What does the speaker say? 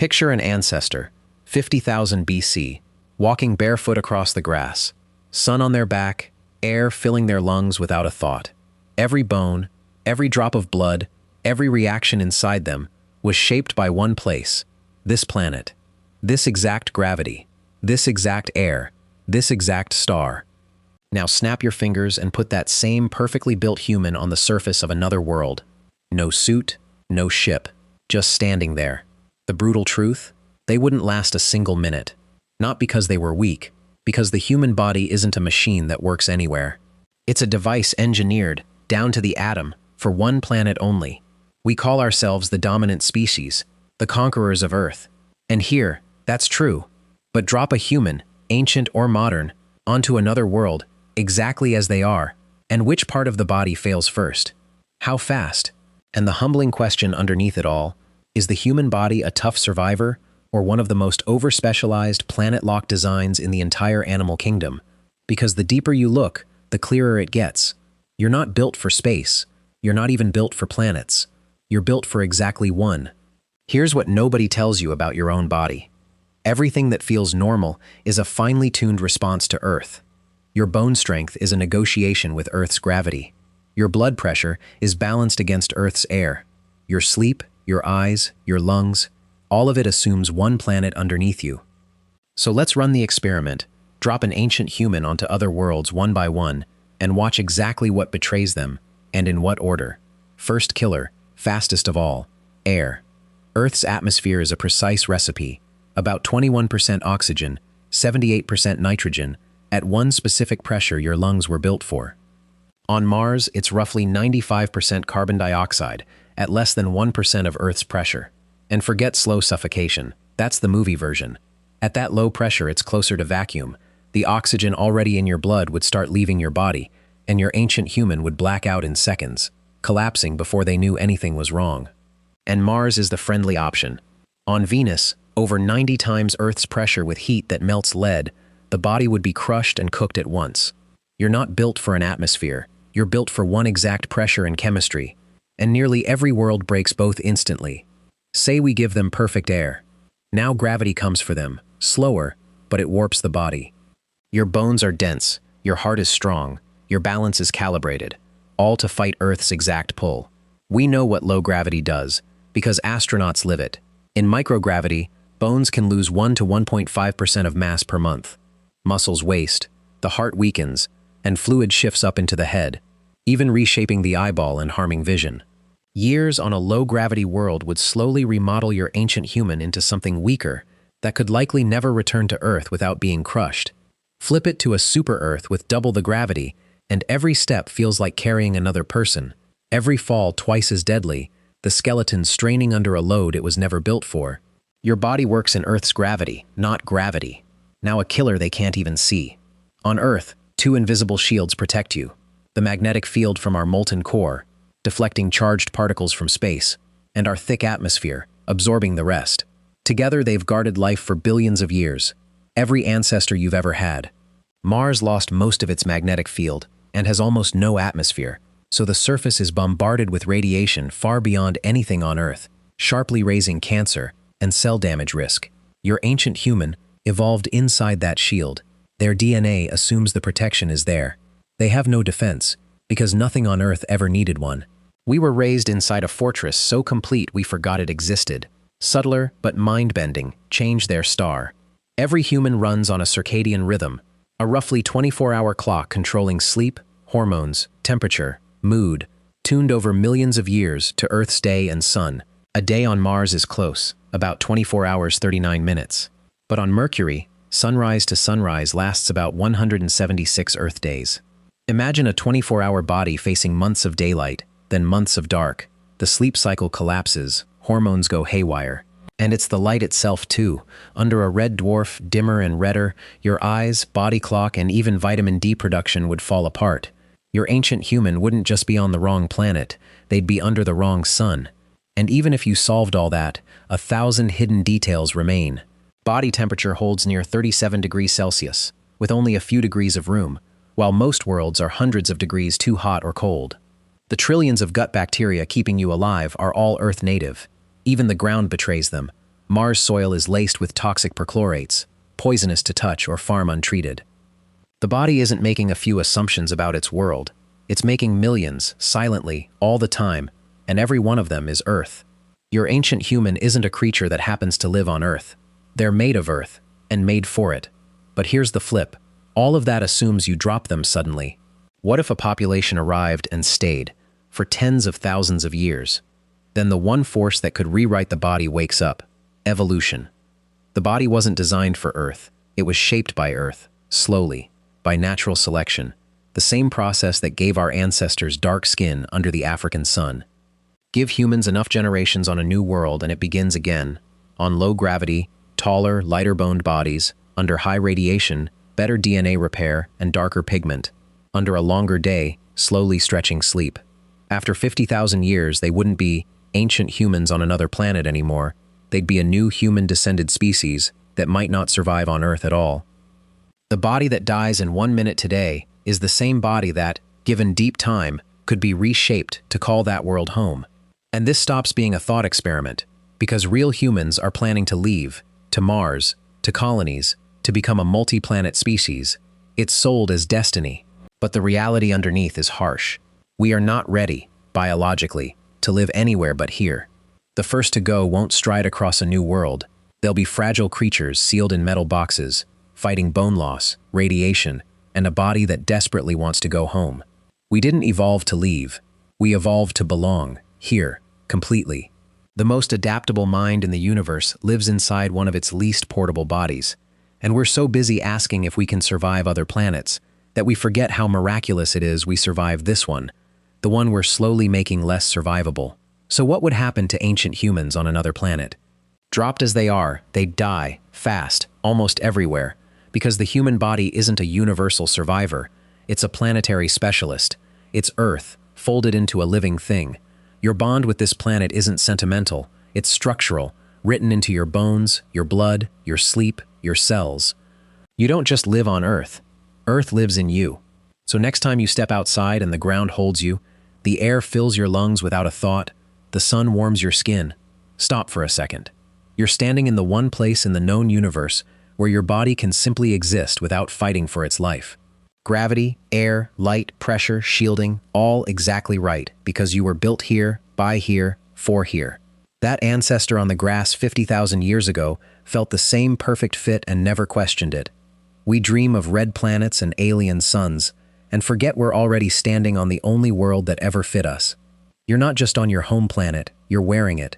Picture an ancestor, 50,000 BC, walking barefoot across the grass, sun on their back, air filling their lungs without a thought. Every bone, every drop of blood, every reaction inside them was shaped by one place, this planet, this exact gravity, this exact air, this exact star. Now snap your fingers and put that same perfectly built human on the surface of another world. No suit, no ship, just standing there. The brutal truth? They wouldn't last a single minute. Not because they were weak, because the human body isn't a machine that works anywhere. It's a device engineered, down to the atom, for one planet only. We call ourselves the dominant species, the conquerors of Earth. And here, that's true. But drop a human, ancient or modern, onto another world, exactly as they are, and which part of the body fails first? How fast? And the humbling question underneath it all, is the human body a tough survivor, or one of the most over-specialized planet-locked designs in the entire animal kingdom? Because the deeper you look, the clearer it gets. You're not built for space. You're not even built for planets. You're built for exactly one. Here's what nobody tells you about your own body. Everything that feels normal is a finely tuned response to Earth. Your bone strength is a negotiation with Earth's gravity. Your blood pressure is balanced against Earth's air. Your sleep, your eyes, your lungs, all of it assumes one planet underneath you. So let's run the experiment, drop an ancient human onto other worlds one by one, and watch exactly what betrays them, and in what order. First killer, fastest of all, air. Earth's atmosphere is a precise recipe, about 21% oxygen, 78% nitrogen, at one specific pressure your lungs were built for. On Mars, it's roughly 95% carbon dioxide, at less than 1% of Earth's pressure. And forget slow suffocation, that's the movie version. At that low pressure, it's closer to vacuum. The oxygen already in your blood would start leaving your body, and your ancient human would black out in seconds, collapsing before they knew anything was wrong. And Mars is the friendly option. On Venus, over 90 times Earth's pressure with heat that melts lead, the body would be crushed and cooked at once. You're not built for an atmosphere. You're built for one exact pressure and chemistry. And nearly every world breaks both instantly. Say we give them perfect air. Now gravity comes for them, slower, but it warps the body. Your bones are dense, your heart is strong, your balance is calibrated, all to fight Earth's exact pull. We know what low gravity does, because astronauts live it. In microgravity, bones can lose 1 to 1.5% of mass per month. Muscles waste, the heart weakens, and fluid shifts up into the head, even reshaping the eyeball and harming vision. Years on a low-gravity world would slowly remodel your ancient human into something weaker that could likely never return to Earth without being crushed. Flip it to a super-Earth with double the gravity, and every step feels like carrying another person. Every fall twice as deadly, the skeleton straining under a load it was never built for. Your body works in Earth's gravity, not gravity. Now a killer they can't even see. On Earth, 2 invisible shields protect you. The magnetic field from our molten core, deflecting charged particles from space, and our thick atmosphere, absorbing the rest. Together they've guarded life for billions of years. Every ancestor you've ever had. Mars lost most of its magnetic field and has almost no atmosphere, so the surface is bombarded with radiation far beyond anything on Earth, sharply raising cancer and cell damage risk. Your ancient human evolved inside that shield. Their DNA assumes the protection is there. They have no defense, because nothing on Earth ever needed one. We were raised inside a fortress so complete we forgot it existed. Subtler, but mind-bending, change their star. Every human runs on a circadian rhythm, a roughly 24-hour clock controlling sleep, hormones, temperature, mood, tuned over millions of years to Earth's day and sun. A day on Mars is close, about 24 hours 39 minutes. But on Mercury, sunrise to sunrise lasts about 176 Earth days. Imagine a 24-hour body facing months of daylight, then months of dark. The sleep cycle collapses, hormones go haywire. And it's the light itself too. Under a red dwarf, dimmer and redder, your eyes, body clock, and even vitamin D production would fall apart. Your ancient human wouldn't just be on the wrong planet, they'd be under the wrong sun. And even if you solved all that, 1,000 hidden details remain. Body temperature holds near 37 degrees Celsius, with only a few degrees of room, while most worlds are hundreds of degrees too hot or cold. The trillions of gut bacteria keeping you alive are all Earth native. Even the ground betrays them. Mars soil is laced with toxic perchlorates, poisonous to touch or farm untreated. The body isn't making a few assumptions about its world. It's making millions, silently, all the time, and every one of them is Earth. Your ancient human isn't a creature that happens to live on Earth. They're made of Earth, and made for it. But here's the flip. All of that assumes you drop them suddenly. What if a population arrived and stayed for tens of thousands of years? Then the one force that could rewrite the body wakes up: evolution. The body wasn't designed for Earth. It was shaped by Earth, slowly, by natural selection, the same process that gave our ancestors dark skin under the African sun. Give humans enough generations on a new world and it begins again, on low gravity, taller, lighter-boned bodies, under high radiation, better DNA repair, and darker pigment, under a longer day, slowly stretching sleep. After 50,000 years, they wouldn't be ancient humans on another planet anymore. They'd be a new human-descended species that might not survive on Earth at all. The body that dies in 1 minute today is the same body that, given deep time, could be reshaped to call that world home. And this stops being a thought experiment, because real humans are planning to leave, to Mars, to colonies, to become a multi-planet species. It's sold as destiny, but the reality underneath is harsh. We are not ready, biologically, to live anywhere but here. The first to go won't stride across a new world. They'll be fragile creatures sealed in metal boxes, fighting bone loss, radiation, and a body that desperately wants to go home. We didn't evolve to leave. We evolved to belong, here, completely. The most adaptable mind in the universe lives inside one of its least portable bodies, and we're so busy asking if we can survive other planets that we forget how miraculous it is we survived this one, the one we're slowly making less survivable. So what would happen to ancient humans on another planet? Dropped as they are, they'd die, fast, almost everywhere, because the human body isn't a universal survivor. It's a planetary specialist. It's Earth, folded into a living thing. Your bond with this planet isn't sentimental, it's structural, written into your bones, your blood, your sleep, your cells. You don't just live on Earth. Earth lives in you. So next time you step outside and the ground holds you, the air fills your lungs without a thought, the sun warms your skin, stop for a second. You're standing in the one place in the known universe where your body can simply exist without fighting for its life. Gravity, air, light, pressure, shielding, all exactly right, because you were built here, by here, for here. That ancestor on the grass 50,000 years ago felt the same perfect fit and never questioned it. We dream of red planets and alien suns, and forget we're already standing on the only world that ever fit us. You're not just on your home planet, you're wearing it.